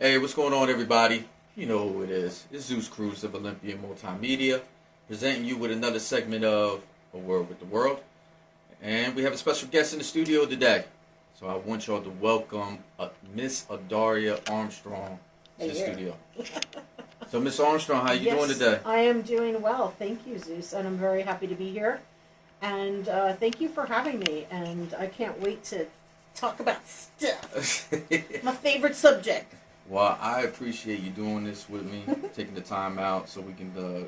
Hey, what's going on, everybody? You know who it is. It's Zeus Cruz of Olympian Multimedia, presenting you with another segment of A Word with the World. And we have a special guest in the studio today. So I want y'all to welcome Miss Adaria Armstrong to the studio. So, Miss Armstrong, how you doing today? I am doing well. Thank you, Zeus, and I'm very happy to be here. And thank you for having me. And I can't wait to talk about stuff. My favorite subject. Well, I appreciate you doing this with me, taking the time out so we can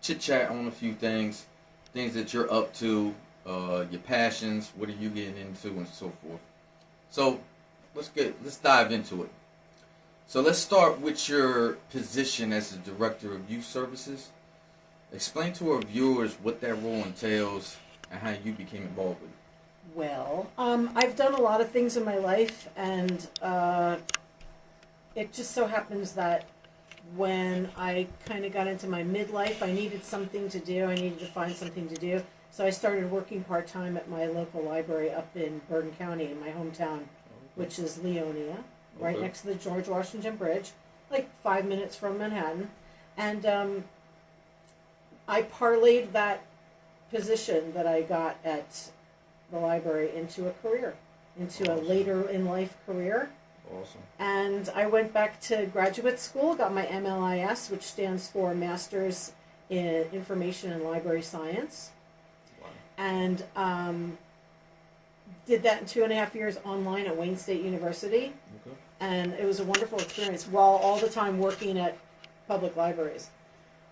chit-chat on a few things that you're up to, your passions, what are you getting into, and so forth. So, let's dive into it. So let's start with your position as the Director of Youth Services. Explain to our viewers what that role entails and how you became involved with it. Well, I've done a lot of things in my life, and it just so happens that when I kind of got into my midlife, I needed something to do. I needed to find something to do. So I started working part-time at my local library up in Bergen County, in my hometown, which is Leonia, right next to the George Washington Bridge, like 5 minutes from Manhattan. And I parlayed that position that I got at the library into a career, into a later in life career. Awesome. And I went back to graduate school, got my MLIS, which stands for Masters in Information and Library Science. Wow. And did that in 2.5 years online at Wayne State University. Okay. And it was a wonderful experience while all the time working at public libraries.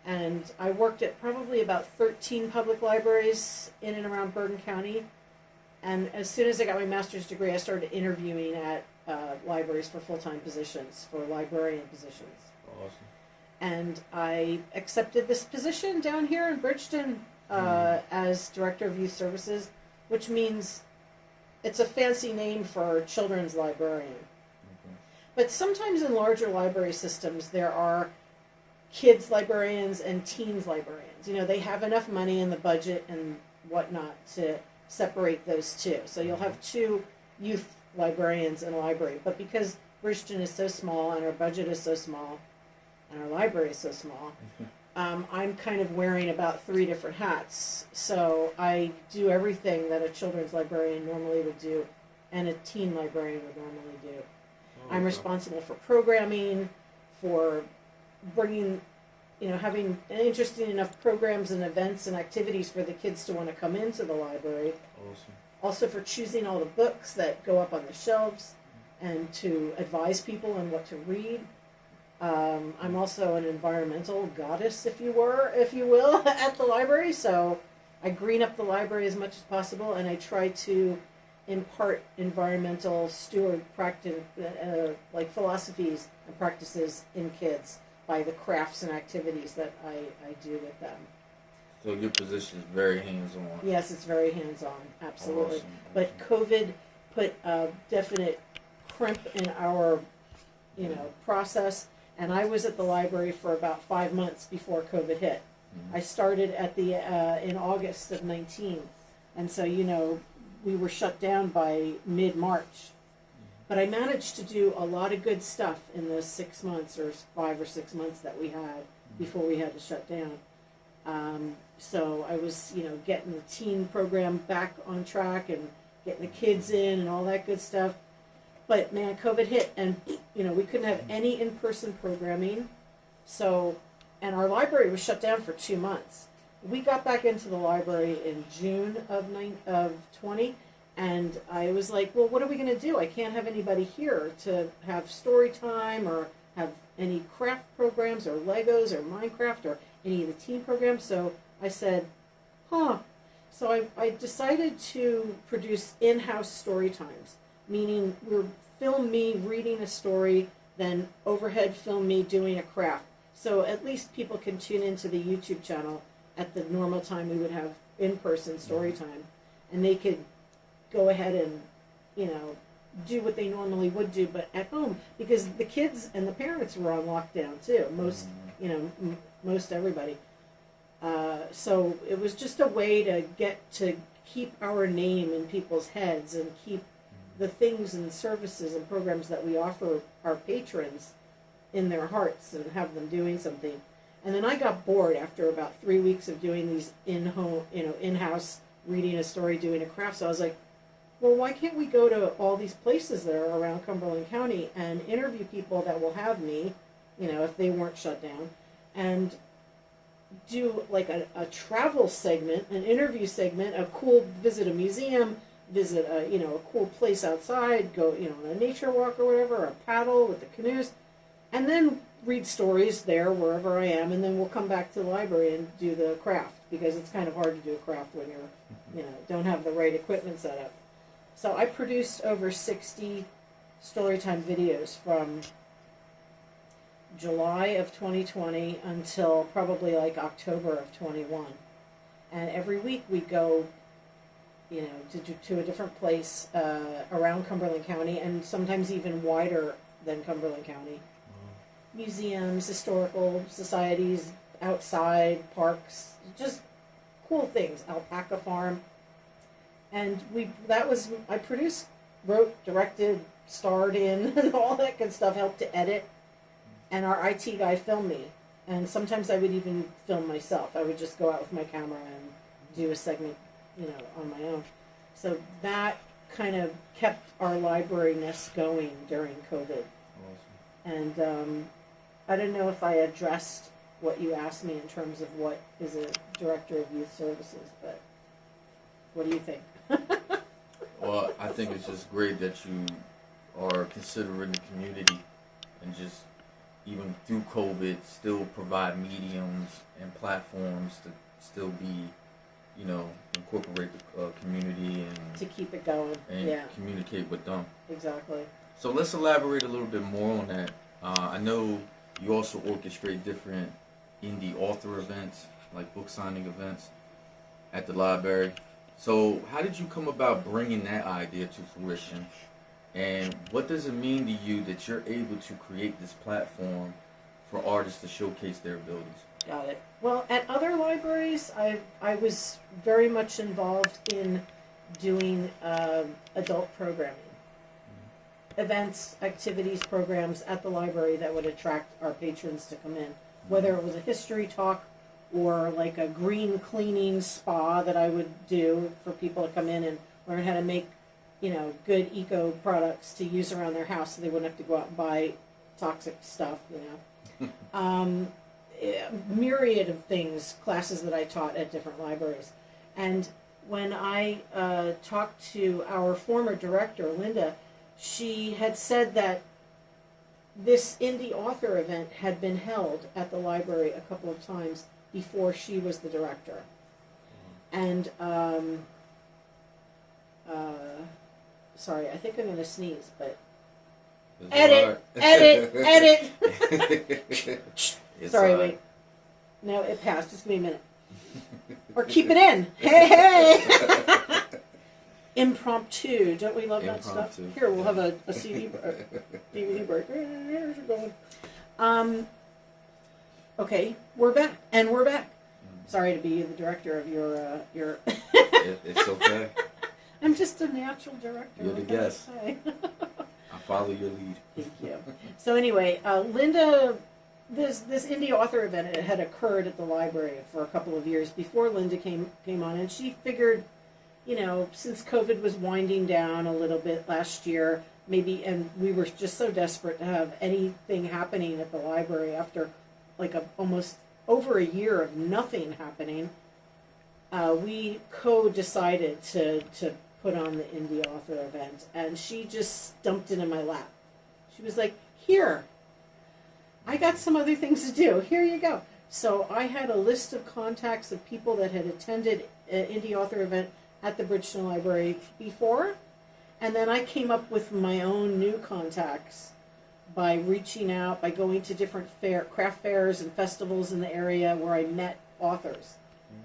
And I worked at probably about 13 public libraries in and around Bergen County. And as soon as I got my master's degree, I started interviewing at libraries for full-time positions, for librarian positions. Awesome. And I accepted this position down here in Bridgeton as Director of Youth Services, which means it's a fancy name for children's librarian. Okay. But sometimes in larger library systems, there are kids librarians and teens librarians. You know, they have enough money in the budget and whatnot to separate those two. So you'll have two youth librarians in a library. But because Bridgeton is so small and our budget is so small and our library is so small, I'm kind of wearing about 3 different hats. So I do everything that a children's librarian normally would do and a teen librarian would normally do. I'm responsible for programming, for bringing, having interesting enough programs and events and activities for the kids to want to come into the library. Awesome. Also for choosing all the books that go up on the shelves and to advise people on what to read. I'm also an environmental goddess, if you will, at the library. So I green up the library as much as possible, and I try to impart environmental steward practice, like philosophies and practices in kids by the crafts and activities that I do with them. So your position is very hands-on. Yes, it's very hands-on, absolutely. Awesome. But COVID put a definite crimp in our, process. And I was at the library for about 5 months before COVID hit. Mm-hmm. I started at in August of 19, and so we were shut down by mid-March. Mm-hmm. But I managed to do a lot of good stuff in those 6 months or 5 or 6 months that we had before we had to shut down. So I was, getting the teen program back on track and getting the kids in and all that good stuff. But man, COVID hit, and we couldn't have any in-person programming. So, and our library was shut down for 2 months. We got back into the library in June of 20, and I was like, well, what are we going to do? I can't have anybody here to have story time or have any craft programs or Legos or Minecraft or any of the teen programs. So I said, So I decided to produce in-house story times, meaning film me reading a story, then overhead film me doing a craft. So at least people can tune into the YouTube channel at the normal time we would have in-person story time, and they could go ahead and, do what they normally would do, but at home, because the kids and the parents were on lockdown too. Most everybody. So it was just a way to get to keep our name in people's heads and keep the things and services and programs that we offer our patrons in their hearts and have them doing something. And then I got bored after about 3 weeks of doing these in-home, in-house, reading a story, doing a craft. So I was like, well, why can't we go to all these places that are around Cumberland County and interview people that will have me, if they weren't shut down, and do like a travel segment, an interview segment, visit a museum, visit a cool place outside, go, on a nature walk or whatever, or a paddle with the canoes, and then read stories there wherever I am, and then we'll come back to the library and do the craft, because it's kind of hard to do a craft when you're, don't have the right equipment set up. So I produced over 60 Storytime videos from July of 2020 until probably like October of 21. And every week we go, to a different place around Cumberland County, and sometimes even wider than Cumberland County. Museums, historical societies, outside, parks, just cool things. Alpaca farm. And I produced, wrote, directed, starred in, and all that good stuff, helped to edit. And our IT guy filmed me. And sometimes I would even film myself. I would just go out with my camera and do a segment, on my own. So that kind of kept our library-ness going during COVID. Awesome. And I don't know if I addressed what you asked me in terms of what is a director of youth services, but what do you think? Well, I think it's just great that you are considering the community and just, even through COVID, still provide mediums and platforms to still be, incorporate the community and to keep it going, and communicate with them. Exactly. So let's elaborate a little bit more on that. I know you also orchestrate different indie author events, like book signing events at the library. So how did you come about bringing that idea to fruition? And what does it mean to you that you're able to create this platform for artists to showcase their abilities? Got it. Well, at other libraries, I was very much involved in doing adult programming. Events, activities, programs at the library that would attract our patrons to come in. Whether it was a history talk or like a green cleaning spa that I would do for people to come in and learn how to make, good eco products to use around their house so they wouldn't have to go out and buy toxic stuff, myriad of things, classes that I taught at different libraries. And when I talked to our former director, Linda, she had said that this indie author event had been held at the library a couple of times before she was the director. And, sorry, I think I'm going to sneeze, but... Edit! Sorry, wait. No, it passed. Just give me a minute. Or keep it in. Hey! Impromptu. Don't we love that stuff? Here, we'll have a CD, DVD break. Here's your going. Okay, we're back. And we're back. Sorry to be the director of your... It's okay. I'm just a natural director. You're the guest. I follow your lead. Thank you. So anyway, Linda, this indie author event had occurred at the library for a couple of years before Linda came on, and she figured, since COVID was winding down a little bit last year, maybe, and we were just so desperate to have anything happening at the library after like almost over a year of nothing happening, we co-decided to put on the indie author event, and she just dumped it in my lap. She was like, here, I got some other things to do. Here you go. So I had a list of contacts of people that had attended an indie author event at the Bridgeton Library before, and then I came up with my own new contacts by reaching out, by going to different craft fairs and festivals in the area where I met authors.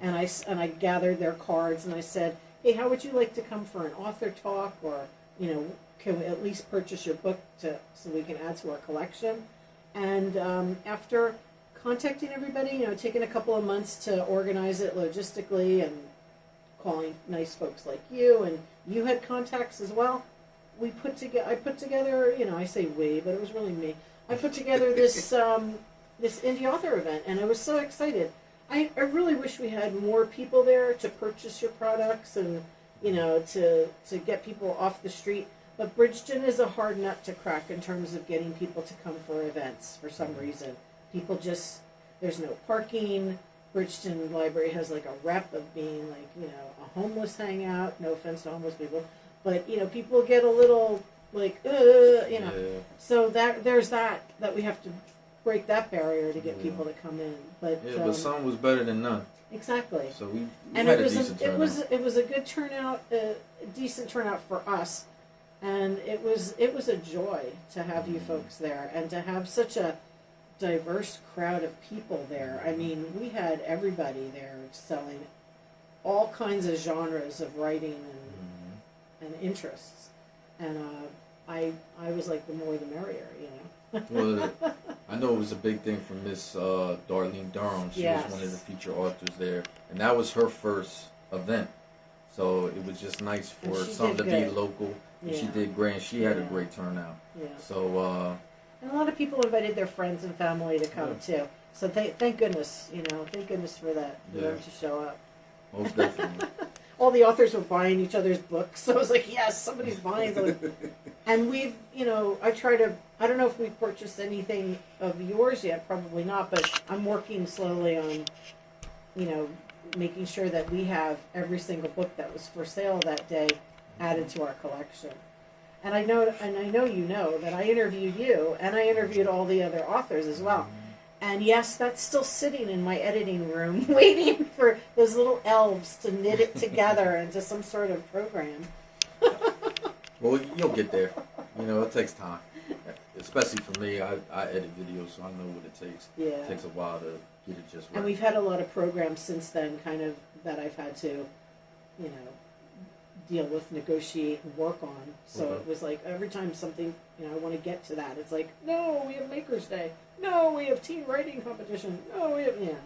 And I gathered their cards, and I said, hey, how would you like to come for an author talk, or, can we at least purchase your book so we can add to our collection? And after contacting everybody, taking a couple of months to organize it logistically and calling nice folks like you, and you had contacts as well, I put together, I say we, but it was really me. I put together this this indie author event, and I was so excited. I really wish we had more people there to purchase your products and, you know, to get people off the street. But Bridgeton is a hard nut to crack in terms of getting people to come for events for some reason. People just, there's no parking. Bridgeton Library has like a rep of being like, you know, a homeless hangout. No offense to homeless people. But, you know, people get a little like, you know. Yeah. So there's that we have to break that barrier to get people to come in. But but some was better than none. Exactly. So we and had it a was decent turnout. it was a good turnout, a decent turnout for us, and it was a joy to have you folks there and to have such a diverse crowd of people there. I mean, we had everybody there selling all kinds of genres of writing and interests, and I was like, the more the merrier, you know. Well, I know it was a big thing for Miss Darlene Durham. She was one of the feature authors there, and that was her first event. So it was just nice for some to be local. And she did great, and she had a great turnout. Yeah. So and a lot of people invited their friends and family to come too. So thank goodness, you know, thank goodness for that, for them to show up. Most definitely. All the authors were buying each other's books, so I was like, yes, somebody's buying them. And we've, you know, I don't know if we've purchased anything of yours yet, probably not, but I'm working slowly on, you know, making sure that we have every single book that was for sale that day added to our collection. And I know you know that I interviewed you, and I interviewed all the other authors as well. And yes, that's still sitting in my editing room, waiting for those little elves to knit it together into some sort of program. Well, you'll get there. You know, it takes time. Especially for me, I edit videos, so I know what it takes. Yeah. It takes a while to get it just right. And we've had a lot of programs since then, kind of, that I've had to, you know, deal with, negotiate, and work on. So it was like, every time something, you know, I want to get to that, it's like, no, we have Maker's Day. No, we have teen writing competition. No, we have, yeah.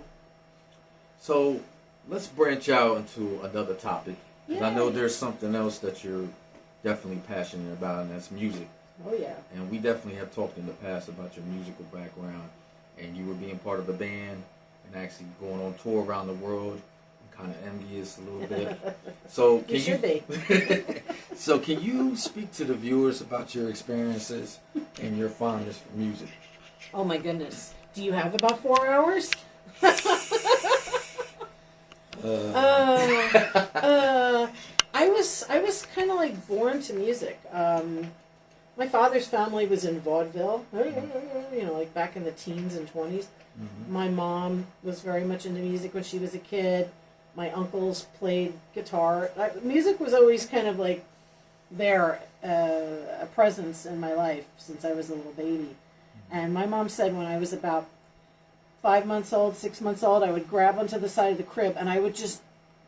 So let's branch out into another topic. Because I know there's something else that you're definitely passionate about, and that's music. Oh, yeah. And we definitely have talked in the past about your musical background, and you were being part of a band and actually going on tour around the world. I'm kind of envious a little bit. So can you should be. So can you speak to the viewers about your experiences and your fondness for music? Oh my goodness. Do you have about 4 hours? I was kind of like born to music. My father's family was in vaudeville, you know, like back in the teens and 20s. Mm-hmm. My mom was very much into music when she was a kid. My uncles played guitar. Music was always kind of like there, a presence in my life since I was a little baby. And my mom said when I was about 5 months old, 6 months old, I would grab onto the side of the crib and I would just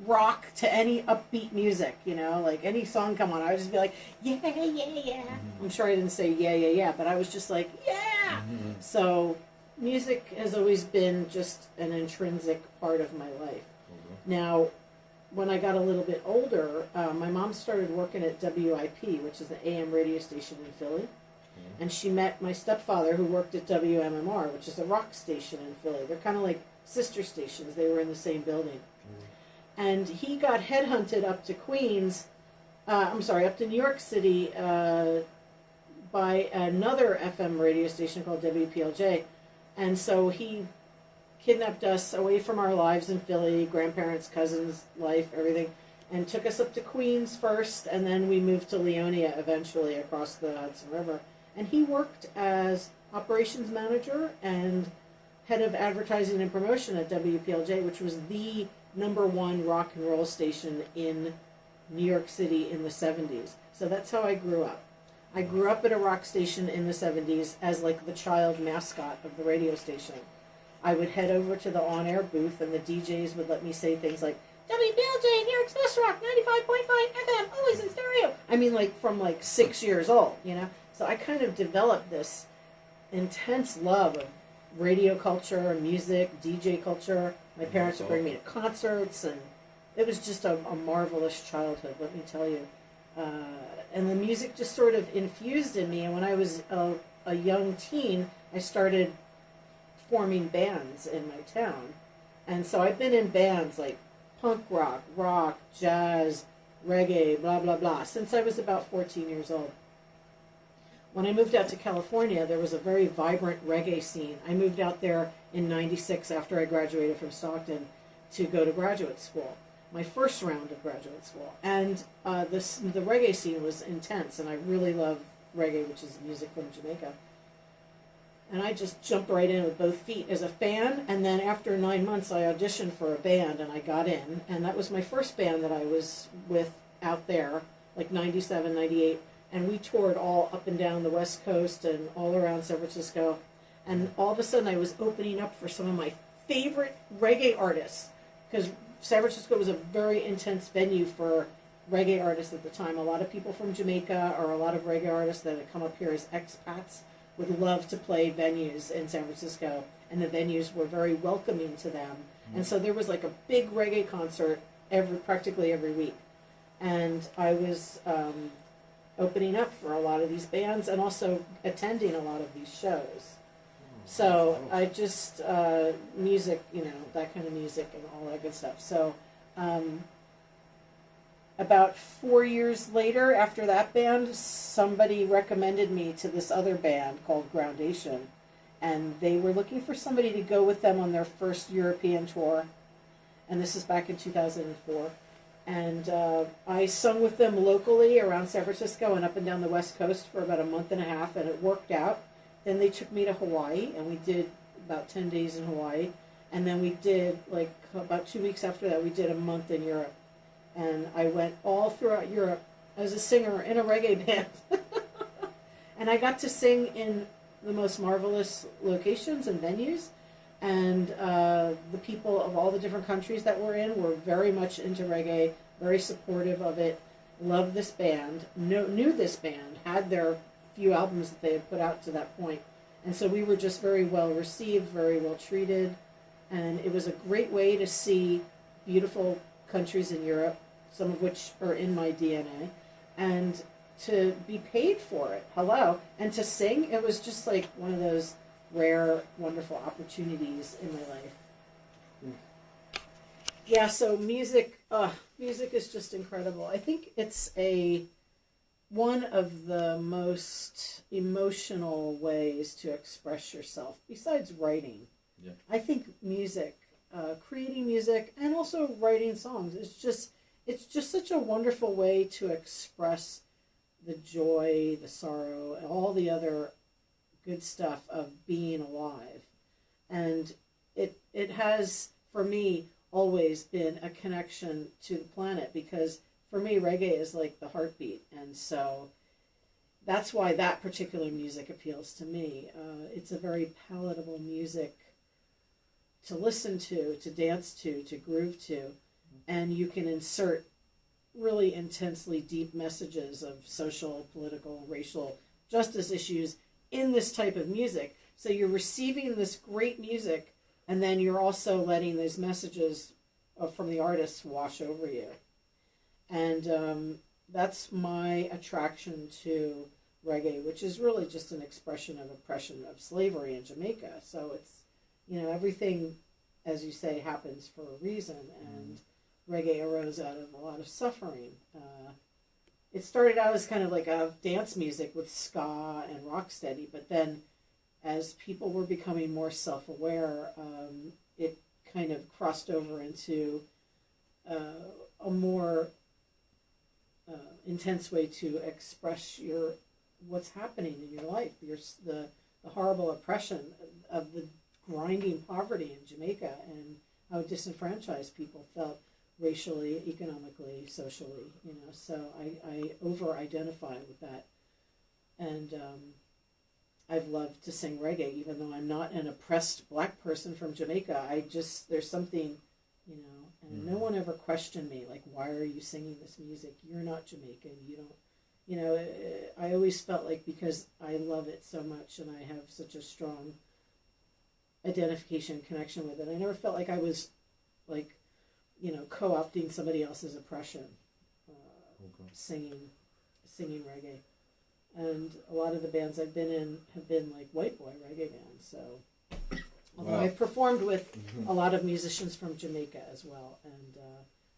rock to any upbeat music, you know, like any song come on, I would just be like, yeah, yeah, yeah. Mm-hmm. I'm sure I didn't say yeah, yeah, yeah, but I was just like, yeah. Mm-hmm. So music has always been just an intrinsic part of my life. Mm-hmm. Now, when I got a little bit older, my mom started working at WIP, which is the AM radio station in Philly. Mm-hmm. And she met my stepfather, who worked at WMMR, which is a rock station in Philly. They're kind of like sister stations. They were in the same building. Mm-hmm. And he got headhunted up to Queens, up to New York City by another FM radio station called WPLJ. And so he kidnapped us away from our lives in Philly, grandparents, cousins, life, everything, and took us up to Queens first, and then we moved to Leonia eventually across the Hudson River. And he worked as operations manager and head of advertising and promotion at WPLJ, which was the #1 rock and roll station in New York City in the 70s. So that's how I grew up. I grew up at a rock station in the 70s as like the child mascot of the radio station. I would head over to the on-air booth and the DJs would let me say things like, WPLJ, New York's Best Rock, 95.5 FM, always in stereo. I mean, like from like 6 years old, you know? So I kind of developed this intense love of radio culture, music, DJ culture. My parents would bring me to concerts, and it was just a marvelous childhood, let me tell you. And the music just sort of infused in me, and when I was a young teen, I started forming bands in my town. And so I've been in bands like punk rock, rock, jazz, reggae, blah, blah, blah, since I was about 14 years old. When I moved out to California, there was a very vibrant reggae scene. I moved out there in '96 after I graduated from Stockton to go to graduate school, my first round of graduate school. And the reggae scene was intense, and I really love reggae, which is music from Jamaica. And I just jumped right in with both feet as a fan, and then after 9 months I auditioned for a band, and I got in, and that was my first band that I was with out there, like 97, 98. And we toured all up and down the West Coast and all around San Francisco. And all of a sudden I was opening up for some of my favorite reggae artists, because San Francisco was a very intense venue for reggae artists at the time. A lot of people from Jamaica, or a lot of reggae artists that had come up here as expats, would love to play venues in San Francisco, and the venues were very welcoming to them. And so there was like a big reggae concert practically every week. And I was opening up for a lot of these bands and also attending a lot of these shows. So I just, music, that kind of music and all that good stuff. So about 4 years later, after that band, somebody recommended me to this other band called Groundation. And they were looking for somebody to go with them on their first European tour. And this is back in 2004. And I sung with them locally around San Francisco and up and down the West Coast for about a month and a half, and it worked out. Then they took me to Hawaii, and we did about 10 days in Hawaii. And then we did, like, about 2 weeks after that, we did a month in Europe. And I went all throughout Europe as a singer in a reggae band. And I got to sing in the most marvelous locations and venues. And the people of all the different countries that we're in were very much into reggae, very supportive of it, loved this band, knew this band, had their few albums that they had put out to that point. And so we were just very well received, very well treated. And it was a great way to see beautiful countries in Europe, some of which are in my DNA, and to be paid for it. Hello. And to sing, it was just like one of those rare, wonderful opportunities in my life. Yeah, so music is just incredible. I think it's one of the most emotional ways to express yourself, besides writing. Yeah. I think music, creating music and also writing songs, it's just such a wonderful way to express the joy, the sorrow, and all the other good stuff of being alive. And it has, for me, always been a connection to the planet, because for me reggae is like the heartbeat, and so that's why that particular music appeals to me. It's a very palatable music to listen to dance to groove to, and you can insert really intensely deep messages of social, political, racial justice issues in this type of music. So you're receiving this great music, and then you're also letting these messages from the artists wash over you. And that's my attraction to reggae, which is really just an expression of oppression of slavery in Jamaica. So it's, everything, as you say, happens for a reason, and reggae arose out of a lot of suffering. It started out as kind of like a dance music with ska and rocksteady, but then as people were becoming more self-aware, it kind of crossed over into a more intense way to express what's happening in your life, the horrible oppression of the grinding poverty in Jamaica, and how disenfranchised people felt racially, economically, socially, so I over-identify with that. And I've loved to sing reggae, even though I'm not an oppressed black person from Jamaica. There's something, and no one ever questioned me, like, why are you singing this music? You're not Jamaican, you don't, I always felt like, because I love it so much and I have such a strong identification connection with it, I never felt like I was, like, co-opting somebody else's oppression, singing reggae. And a lot of the bands I've been in have been like white boy reggae bands. So, although Wow. I've performed with a lot of musicians from Jamaica as well, and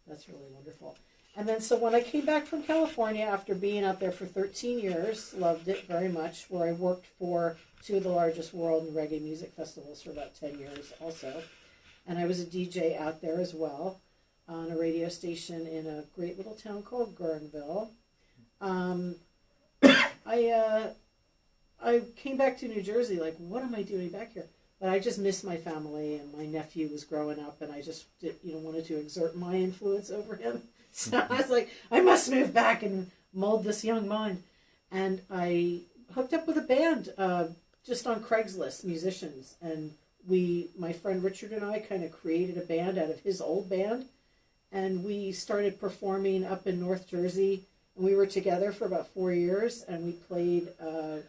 that's really wonderful. And then, so when I came back from California after being out there for 13 years, loved it very much, where I worked for two of the largest world reggae music festivals for about 10 years also. And I was a DJ out there as well on a radio station in a great little town called Guerneville. I came back to New Jersey, like, what am I doing back here? But I just missed my family, and my nephew was growing up, and I just wanted to exert my influence over him. So I was like, I must move back and mold this young mind. And I hooked up with a band just on Craigslist, musicians. And my friend Richard and I kind of created a band out of his old band. And we started performing up in North Jersey. And we were together for about 4 years, and we played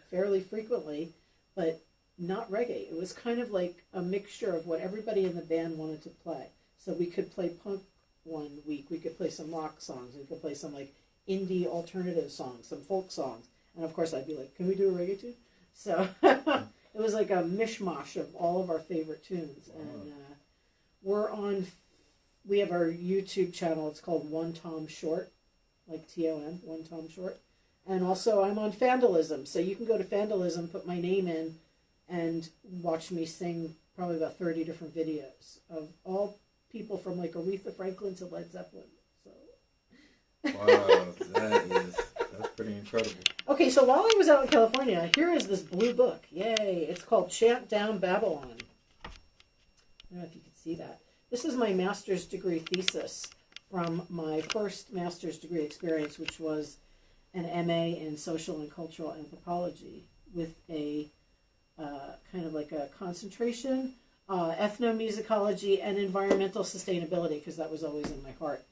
fairly frequently, but not reggae. It was kind of like a mixture of what everybody in the band wanted to play. So we could play punk one week, we could play some rock songs, we could play some like indie alternative songs, some folk songs, and of course I'd be like, can we do a reggae tune? So it was like a mishmash of all of our favorite tunes. And we have our YouTube channel, it's called One Tom Short, like T-O-M, One Tom Short. And also I'm on Vandalism, so you can go to Vandalism, put my name in, and watch me sing probably about 30 different videos of all people from like Aretha Franklin to Led Zeppelin. So. Wow, that's pretty incredible. Okay, so while I was out in California, here is this blue book. Yay! It's called Chant Down Babylon. I don't know if you can see that. This is my master's degree thesis from my first master's degree experience, which was an MA in social and cultural anthropology with a kind of like a concentration, ethnomusicology and environmental sustainability, because that was always in my heart.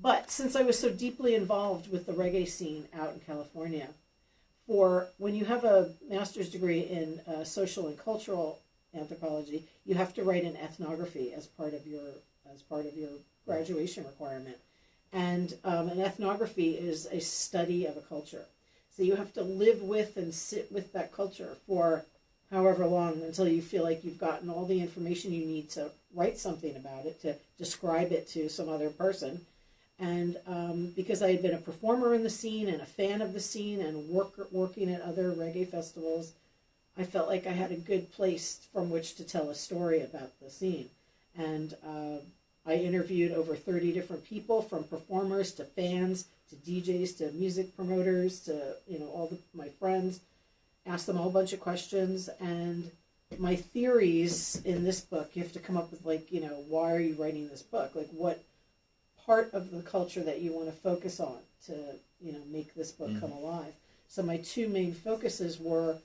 But since I was so deeply involved with the reggae scene out in California, when you have a master's degree in social and cultural anthropology, you have to write an ethnography as part of your graduation requirement. And an ethnography is a study of a culture. So you have to live with and sit with that culture for however long until you feel like you've gotten all the information you need to write something about it, to describe it to some other person. And because I had been a performer in the scene and a fan of the scene and working at other reggae festivals, I felt like I had a good place from which to tell a story about the scene. And I interviewed over 30 different people, from performers to fans to DJs to music promoters to my friends. Asked them a whole bunch of questions, and my theories in this book, you have to come up with why are you writing this book? Like, what part of the culture that you want to focus on to make this book come alive. So my two main focuses were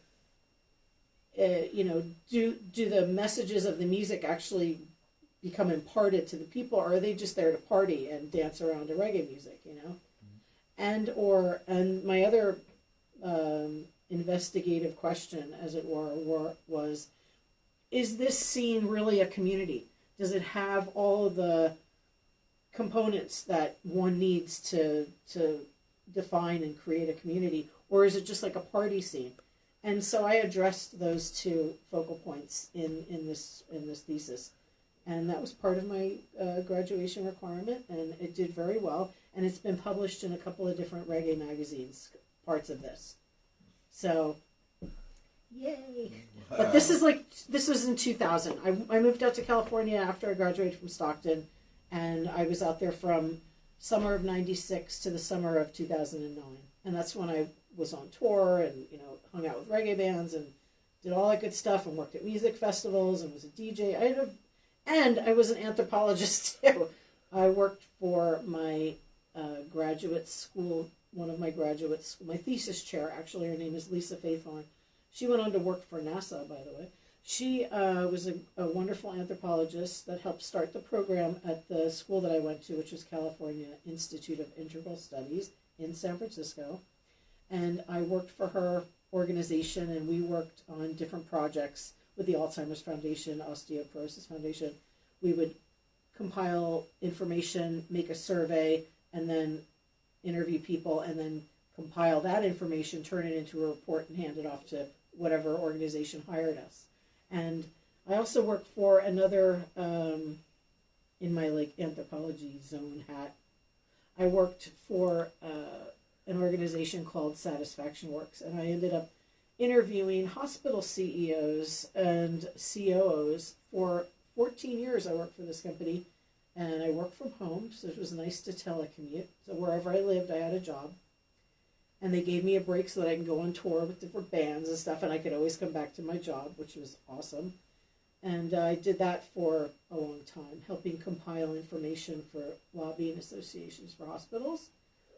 do the messages of the music actually become imparted to the people, or are they just there to party and dance around to reggae music, and my other investigative question, as it were, was, is this scene really a community? Does it have all of the components that one needs to define and create a community, or is it just like a party scene? And so I addressed those two focal points in this thesis, and that was part of my graduation requirement, and it did very well, and it's been published in a couple of different reggae magazines, parts of this. So, yay! Wow. But this was in 2000. I moved out to California after I graduated from Stockton, and I was out there from summer of '96 to the summer of 2009, and that's when I was on tour and hung out with reggae bands and did all that good stuff and worked at music festivals and was a DJ. And I was an anthropologist too. I worked for my graduate school. One of my graduates, my thesis chair, actually, her name is Lisa Faithorn. She went on to work for NASA, by the way. She was a wonderful anthropologist that helped start the program at the school that I went to, which was California Institute of Integral Studies in San Francisco. And I worked for her organization, and we worked on different projects with the Alzheimer's Foundation, Osteoporosis Foundation. We would compile information, make a survey, and then interview people, and then compile that information, turn it into a report, and hand it off to whatever organization hired us. And I also worked for another, in my like anthropology zone hat, I worked for an organization called Satisfaction Works, and I ended up interviewing hospital CEOs and COOs for 14 years. I worked for this company, and I worked from home, so it was nice to telecommute. So wherever I lived, I had a job. And they gave me a break so that I can go on tour with different bands and stuff, and I could always come back to my job, which was awesome. And I did that for a long time, helping compile information for lobbying associations for hospitals.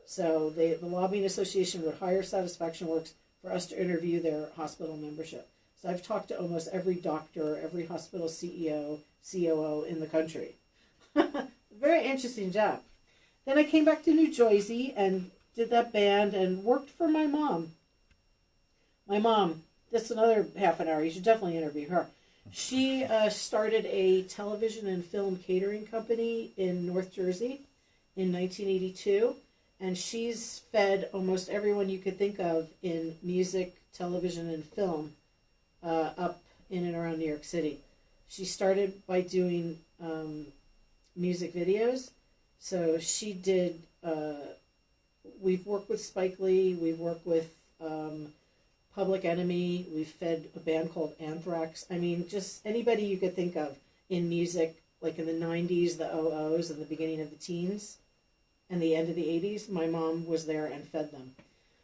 So the lobbying association would hire Satisfaction Works for us to interview their hospital membership. So I've talked to almost every doctor, every hospital CEO, COO in the country. Very interesting job. Then I came back to New Jersey and did that band and worked for my mom. My mom, that's another half an hour. You should definitely interview her. She started a television and film catering company in North Jersey in 1982. And she's fed almost everyone you could think of in music, television, and film up in and around New York City. She started by doing music videos. So she did, we've worked with Spike Lee, we've worked with Public Enemy, we've fed a band called Anthrax. I mean, just anybody you could think of in music, like in the 90s, the 00s, and the beginning of the teens. And the end of the 80s, my mom was there and fed them.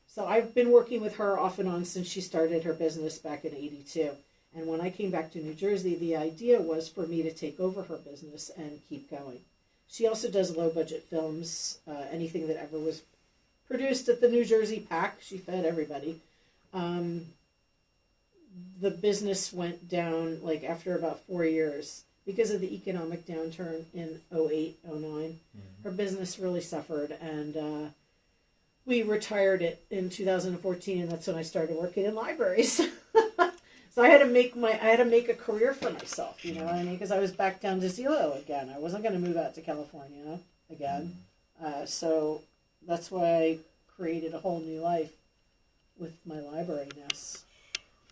So I've been working with her off and on since she started her business back in 82. And when I came back to New Jersey, the idea was for me to take over her business and keep going. She also does low-budget films, anything that ever was produced at the New Jersey PAC. She fed everybody. The business went down like after about 4 years. Because of the economic downturn in 08, 09, her business really suffered, and we retired it in 2014, and that's when I started working in libraries. So I had to make a career for myself, you know what I mean? Because I was back down to zero again. I wasn't going to move out to California again, so that's why I created a whole new life with my library-ness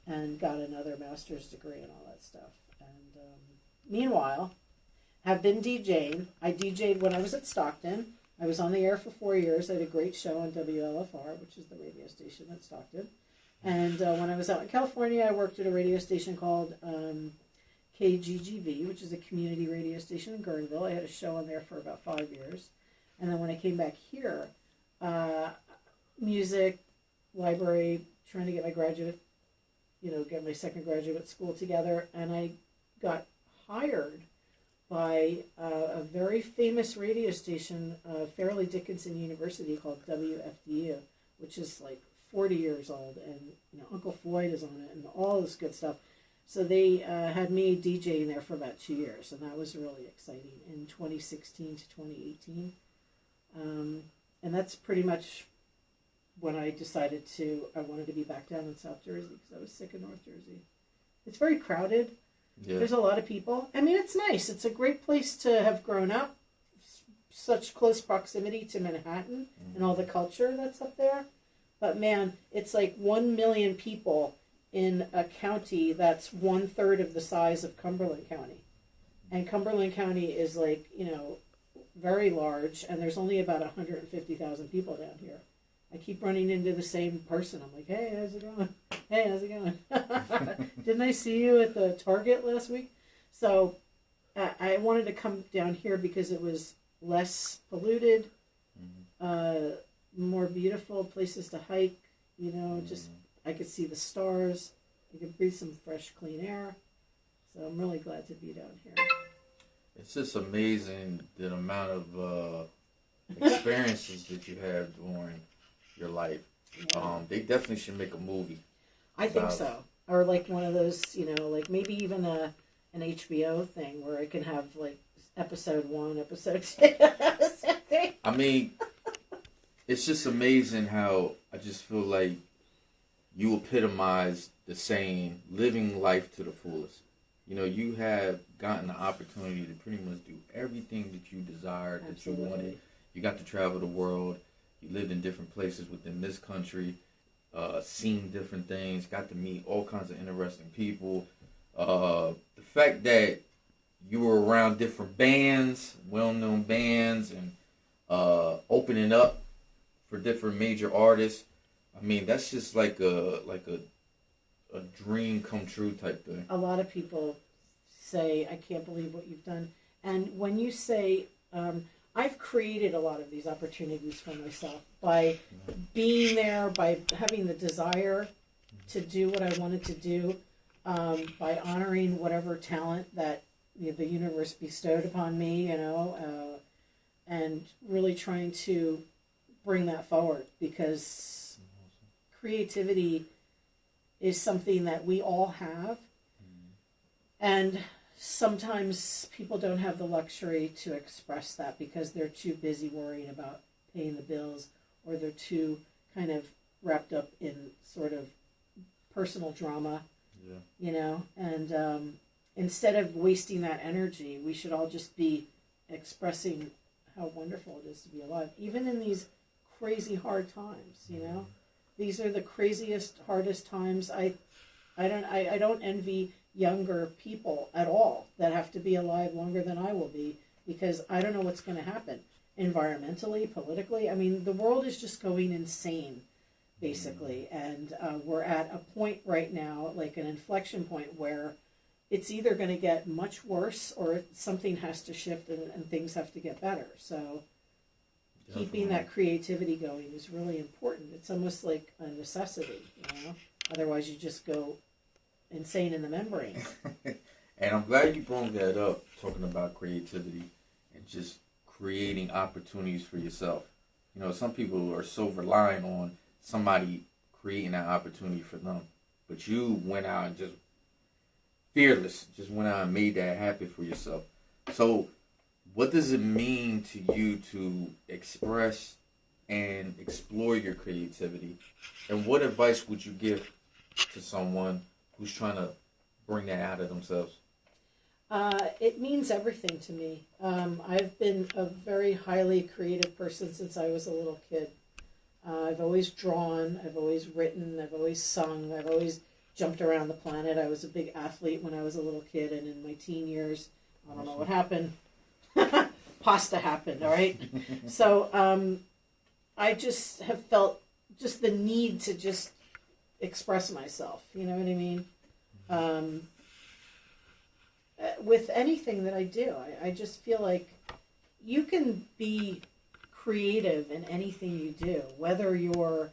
and got another master's degree and all that stuff. And meanwhile, have been DJing. I DJed when I was at Stockton. I was on the air for 4 years. I had a great show on WLFR, which is the radio station at Stockton. And when I was out in California, I worked at a radio station called KGGV, which is a community radio station in Guerneville. I had a show on there for about 5 years. And then when I came back here, music, library, trying to get my graduate, get my second graduate school together. And I got hired by a very famous radio station, Fairleigh Dickinson University, called WFDU, which is like 40 years old, and Uncle Floyd is on it, and all this good stuff. So they had me DJing there for about 2 years, and that was really exciting in 2016 to 2018. And that's pretty much when I decided I wanted to be back down in South Jersey because I was sick of North Jersey. It's very crowded. Yeah. There's a lot of people. I mean, it's nice. It's a great place to have grown up. Such close proximity to Manhattan and all the culture that's up there. But man, it's like 1 million people in a county that's 1/3 of the size of Cumberland County. And Cumberland County is like, very large, and there's only about 150,000 people down here. I keep running into the same person. I'm like, hey, how's it going? Hey, how's it going? Didn't I see you at the Target last week? So I wanted to come down here because it was less polluted, more beautiful places to hike, just I could see the stars. I could breathe some fresh, clean air. So I'm really glad to be down here. It's just amazing the amount of experiences that you have during your life. Yeah. They definitely should make a movie. I think so. Or like one of those, like maybe even an HBO thing where I can have like episode 1, episode 2. I mean, it's just amazing how I just feel like you epitomize the saying, living life to the fullest. You have gotten the opportunity to pretty much do everything that you desired, that you wanted. You got to travel the world. You lived in different places within this country, seen different things, got to meet all kinds of interesting people. The fact that you were around different bands, well-known bands, and opening up for different major artists. I mean, that's just like a dream come true type thing. A lot of people say, I can't believe what you've done. And when you say, I've created a lot of these opportunities for myself by being there, by having the desire to do what I wanted to do, by honoring whatever talent that the universe bestowed upon me, and really trying to bring that forward, because creativity is something that we all have, and sometimes people don't have the luxury to express that because they're too busy worrying about paying the bills, or they're too kind of wrapped up in sort of personal drama, and instead of wasting that energy, we should all just be expressing how wonderful it is to be alive, even in these crazy hard times. These are the craziest, hardest times. I don't envy younger people at all that have to be alive longer than I will be, because I don't know what's going to happen environmentally, politically. I mean, the world is just going insane, basically, and we're at a point right now, like an inflection point, where it's either going to get much worse or something has to shift, and things have to get better. So keeping that creativity going is really important. It's almost like a necessity, Otherwise you just go insane in the membrane. And I'm glad you brought that up, talking about creativity and just creating opportunities for yourself. Some people are so relying on somebody creating that opportunity for them, but you went out and just fearless, just went out and made that happen for yourself. So what does it mean to you to express and explore your creativity? And what advice would you give to someone who's trying to bring that out of themselves? It means everything to me. I've been a very highly creative person since I was a little kid. I've always drawn, I've always written, I've always sung, I've always jumped around the planet. I was a big athlete when I was a little kid, and in my teen years, I don't know what happened. Pasta happened, all right? So I just have felt just the need to just express myself, you know what I mean? With anything that I do, I just feel like you can be creative in anything you do, whether you're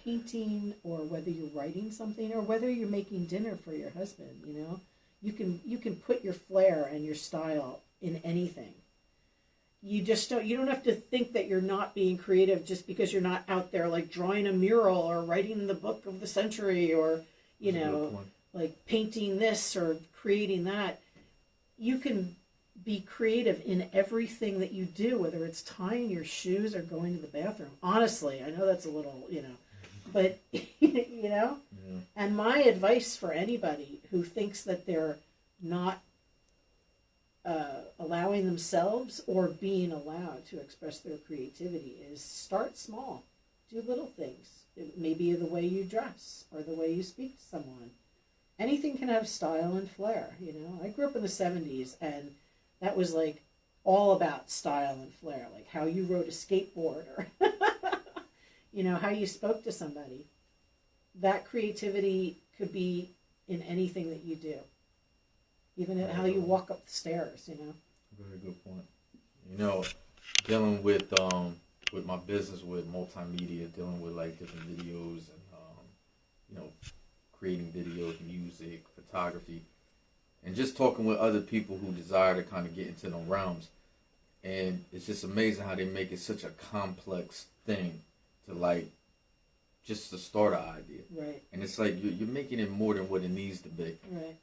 painting, or whether you're writing something, or whether you're making dinner for your husband. You can put your flair and your style in anything. You don't have to think that you're not being creative just because you're not out there like drawing a mural or writing the book of the century, or like painting this or creating that. You can be creative in everything that you do, whether it's tying your shoes or going to the bathroom. Honestly, I know that's a little, but Yeah. And my advice for anybody who thinks that they're not allowing themselves or being allowed to express their creativity is start small. Do little things. It may be the way you dress or the way you speak to someone. Anything can have style and flair, I grew up in the 70s, and that was like all about style and flair, like how you rode a skateboard, or how you spoke to somebody. That creativity could be in anything that you do, even at how you walk up the stairs. Very good point. Dealing with my business with multimedia, dealing with like different videos and creating videos, music, photography, and just talking with other people who desire to kind of get into them realms. And it's just amazing how they make it such a complex thing to just to start an idea. Right. And it's like you're making it more than what it needs to be. Right.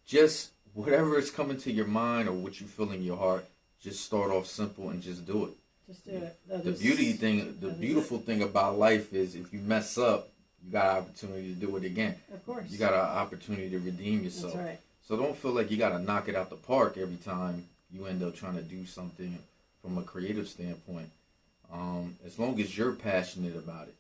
Just whatever is coming to your mind or what you feel in your heart, just start off simple and just do it. Just do it. The beautiful thing about life is if you mess up, you got an opportunity to do it again. Of course. You got an opportunity to redeem yourself. That's right. So don't feel like you got to knock it out the park every time you end up trying to do something from a creative standpoint. As long as you're passionate about it,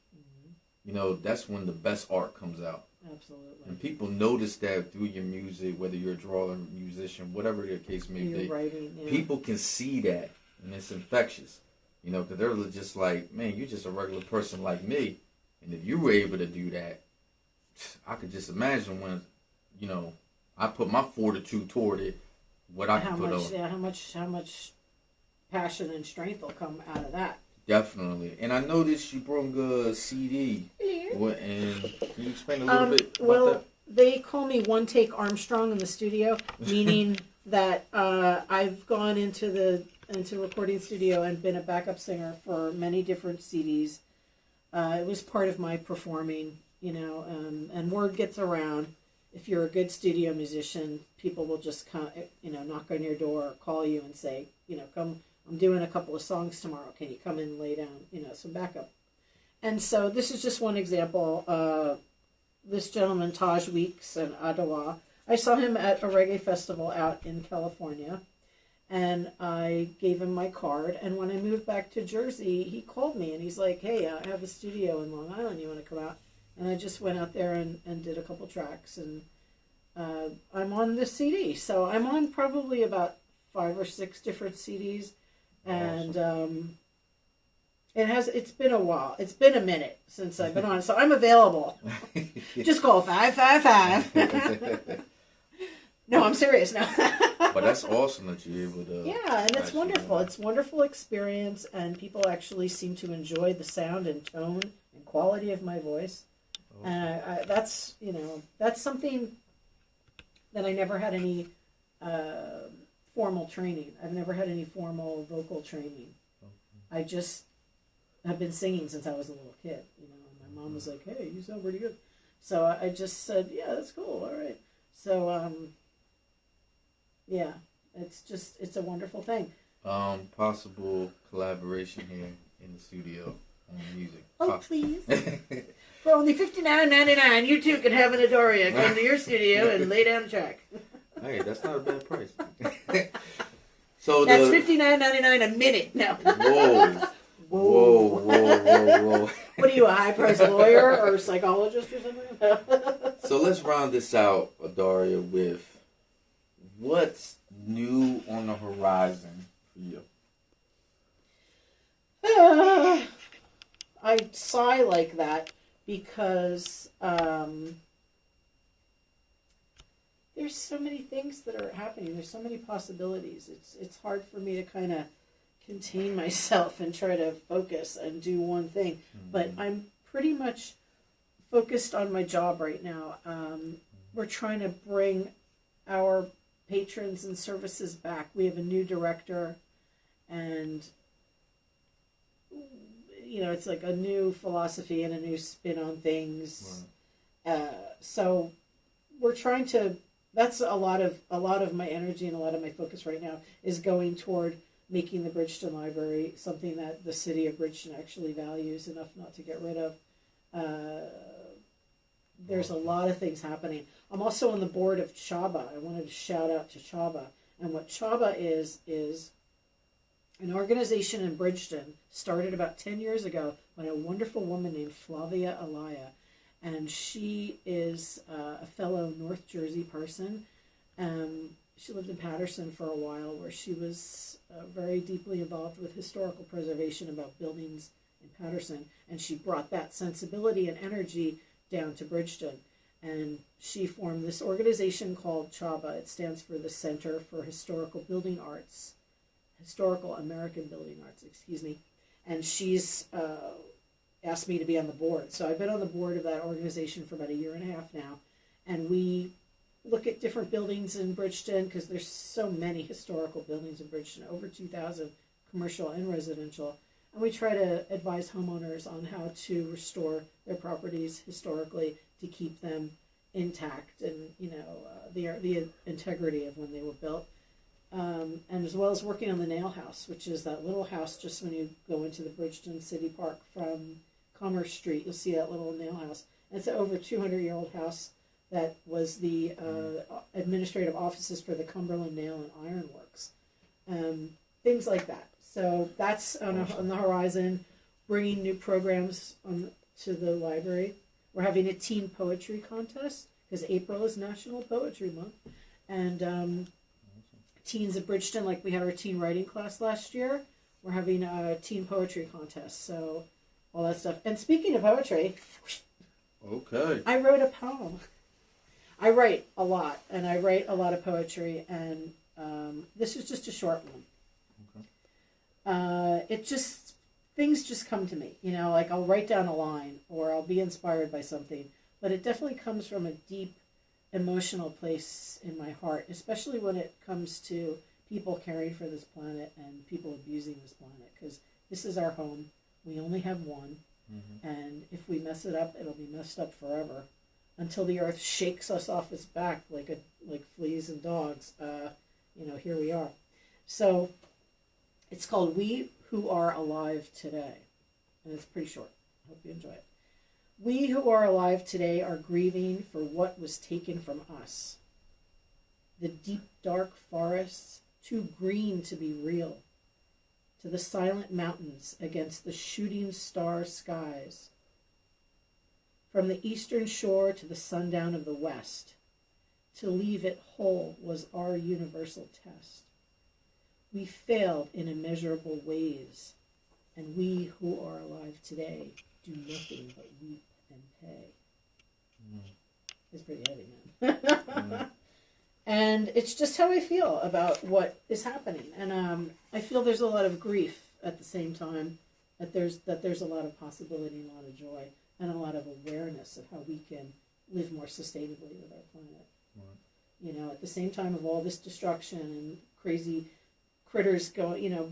you know, that's when the best art comes out. Absolutely. And people notice that through your music, whether you're a drawer, musician, whatever the case may be. Writing, yeah. People can see that, and it's infectious. You know, because they're just like, man, you're just a regular person like me. And if you were able to do that, I could just imagine when, you know, I put my fortitude toward it, what I can put on. Yeah, how much passion and strength will come out of that. Definitely. And I noticed you brought a CD. And can you explain a little bit about that? They call me One Take Armstrong in the studio, meaning that I've gone into recording studio and been a backup singer for many different CDs. It was part of my performing, you know, and word gets around. If you're a good studio musician, people will just come, you know, knock on your door or call you and say, you know, come, I'm doing a couple of songs tomorrow. Can you come in and lay down, you know, some backup? And so this is just one example. This gentleman, Taj Weeks and Adaria, I saw him at a reggae festival out in California, and I gave him my card. And when I moved back to Jersey, he called me and he's like, hey, I have a studio in Long Island. You want to come out? And I just went out there and did a couple tracks. And I'm on this CD. So I'm on probably about 5 or 6 different CDs. And Awesome. It's been a while. It's been a minute since I've been on. So I'm available. Just call 555. No, I'm serious. No. But that's awesome that you're able to. Yeah, and it's wonderful. It's a wonderful experience, and people actually seem to enjoy the sound and tone and quality of my voice. Awesome. And that's, you know, that's something that I never had any formal training. I've never had any formal vocal training. I just have been singing since I was a little kid. You know, and my mom was like, "Hey, you sound pretty good." So I just said, "Yeah, that's cool. All right." So yeah, it's a wonderful thing. Possible collaboration here in the studio on music. Oh, please. For only $59.99, you too can have an Adaria come to your studio and lay down a track. Hey, that's not a bad price. So that's $59.99 a minute. No. Whoa. What are you, a high-priced lawyer or a psychologist or something? So let's round this out, Adaria, with what's new on the horizon for you? I sigh like that because there's so many things that are happening. There's so many possibilities. It's hard for me to kind of contain myself and try to focus and do one thing. Mm-hmm. But I'm pretty much focused on my job right now. We're trying to bring our patrons and services back. We have a new director, and you know, it's like a new philosophy and a new spin on things. Wow. So we're trying to. That's a lot of my energy and a lot of my focus right now is going toward making the Bridgeton Library something that the city of Bridgeton actually values enough not to get rid of. There's a lot of things happening. I'm also on the board of Chaba. I wanted to shout out to Chaba. And what Chaba is an organization in Bridgeton started about 10 years ago by a wonderful woman named Flavia Alaya. And she is a fellow North Jersey person. She lived in Patterson for a while, where she was very deeply involved with historical preservation about buildings in Patterson. And she brought that sensibility and energy down to Bridgeton. And she formed this organization called CHABA. It stands for the Center for Historical Building Arts, Historical American Building Arts, excuse me. And she's asked me to be on the board. So I've been on the board of that organization for about 1.5 years now. And we look at different buildings in Bridgeton, because there's so many historical buildings in Bridgeton, over 2,000 commercial and residential. And we try to advise homeowners on how to restore their properties historically to keep them intact and, you know, the integrity of when they were built. And as well as working on the Nail House, which is that little house just when you go into the Bridgeton City Park from Commerce Street, you'll see that little nail house. And it's an over 200-year-old house that was the administrative offices for the Cumberland Nail and Iron Works. Things like that. So that's on the horizon, bringing new programs to the library. We're having a teen poetry contest because April is National Poetry Month. And teens at Bridgeton, like we had our teen writing class last year, we're having a teen poetry contest. So all that stuff. And speaking of poetry, okay, I wrote a poem. I write a lot, and I write a lot of poetry, and this is just a short one. Things just come to me, like I'll write down a line or I'll be inspired by something, but it definitely comes from a deep emotional place in my heart, especially when it comes to people caring for this planet and people abusing this planet, because this is our home. We only have one, and if we mess it up, it'll be messed up forever until the earth shakes us off its back like fleas and dogs. Here we are. So it's called We Who Are Alive Today, and it's pretty short. I hope you enjoy it. We who are alive today are grieving for what was taken from us. The deep, dark forests, too green to be real, to the silent mountains against the shooting star skies. From the eastern shore to the sundown of the west, to leave it whole was our universal test. We failed in immeasurable ways, and we who are alive today do nothing but weep and pay. It's pretty heavy, man. And it's just how I feel about what is happening. And I feel there's a lot of grief at the same time, that there's a lot of possibility and a lot of joy and a lot of awareness of how we can live more sustainably with our planet. Right. At the same time of all this destruction and crazy critters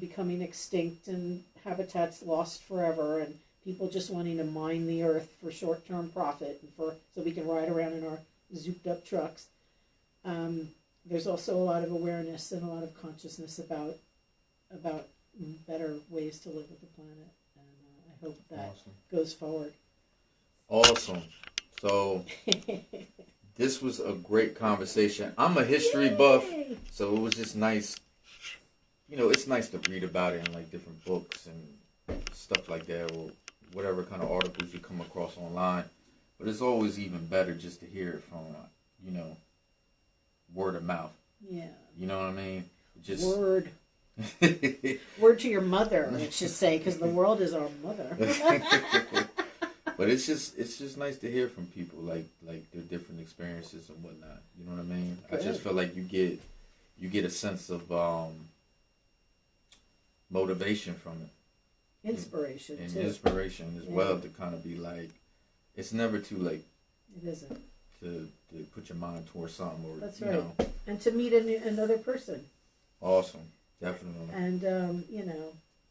becoming extinct and habitats lost forever, and people just wanting to mine the earth for short-term profit and so we can ride around in our zooped-up trucks. There's also a lot of awareness and a lot of consciousness about better ways to live with the planet, and I hope that goes forward. Awesome. So this was a great conversation. I'm a history buff, so it was just nice. It's nice to read about it in like different books and stuff like that, or whatever kind of articles you come across online. But it's always even better just to hear it from, word of mouth. Yeah. You know what I mean? Just word. Word to your mother, I should say, because the world is our mother. But it's just nice to hear from people, like their different experiences and whatnot. You know what I mean? Good. I just feel like you get a sense of motivation from it. Inspiration, and too. Inspiration as well, to kind of be like, it's never too late. It isn't. To put your mind towards something. Or, that's right. And to meet another person. Awesome. Definitely. And,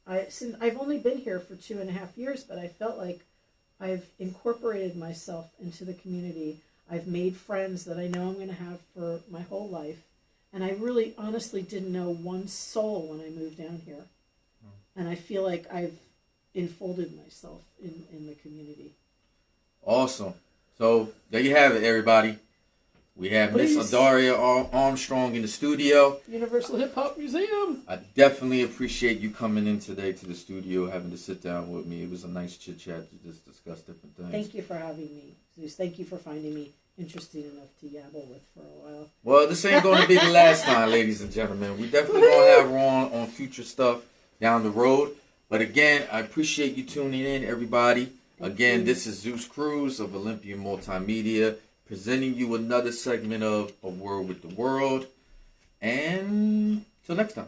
I've only been here for 2.5 years, but I felt like I've incorporated myself into the community. I've made friends that I know I'm going to have for my whole life. And I really honestly didn't know one soul when I moved down here. And I feel like I've enfolded myself in the community. Awesome. So there you have it, everybody. We have Miss Adaria Armstrong in the studio. Universal Hip Hop Museum. I definitely appreciate you coming in today to the studio, having to sit down with me. It was a nice chit chat to just discuss different things. Thank you for having me, Zeus. Thank you for finding me interesting enough to yabble with for a while. Well, this ain't going to be the last time, ladies and gentlemen. We definitely going to have her on future stuff down the road. But again, I appreciate you tuning in, everybody. Again, this is Zeus Cruz of Olympian Multimedia, presenting you another segment of A Word with the World. And till next time.